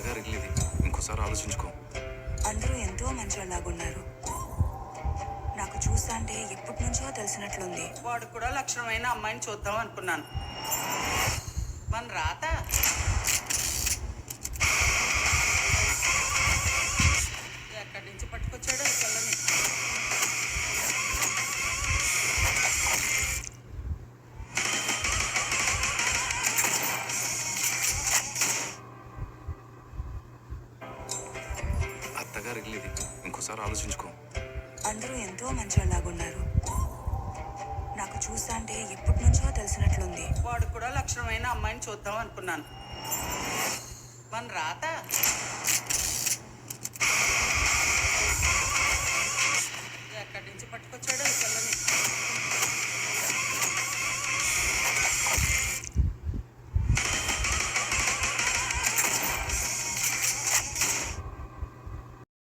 అత్తగారు ఇల్లు ఇది, ఇంకోసారి ఆలోచించుకో. అందరూ ఎంతో మంచోళ్ళలాగున్నారు. నాకు చూస్తా అంటే ఎప్పటి నుంచో తెలిసినట్లుంది. వాడు కూడా లక్షణమైన అమ్మాయిని చూద్దాం అనుకున్నాను. మన రాత ఎక్కడి నుంచి పట్టుకొచ్చాడో ఈ పిల్లని. అత్తగారు ఇల్లు ఇది, ఇంకోసారి ఆలోచించుకో. అందరూ ఎంతో మంచోళ్ళలాగున్నారు. నాకు చూస్తా అంటే ఎప్పటి నుంచో తెలిసినట్లుంది. వాడు కూడా లక్షణమైన అమ్మాయిని చూద్దాం అనుకున్నాను. మన రాత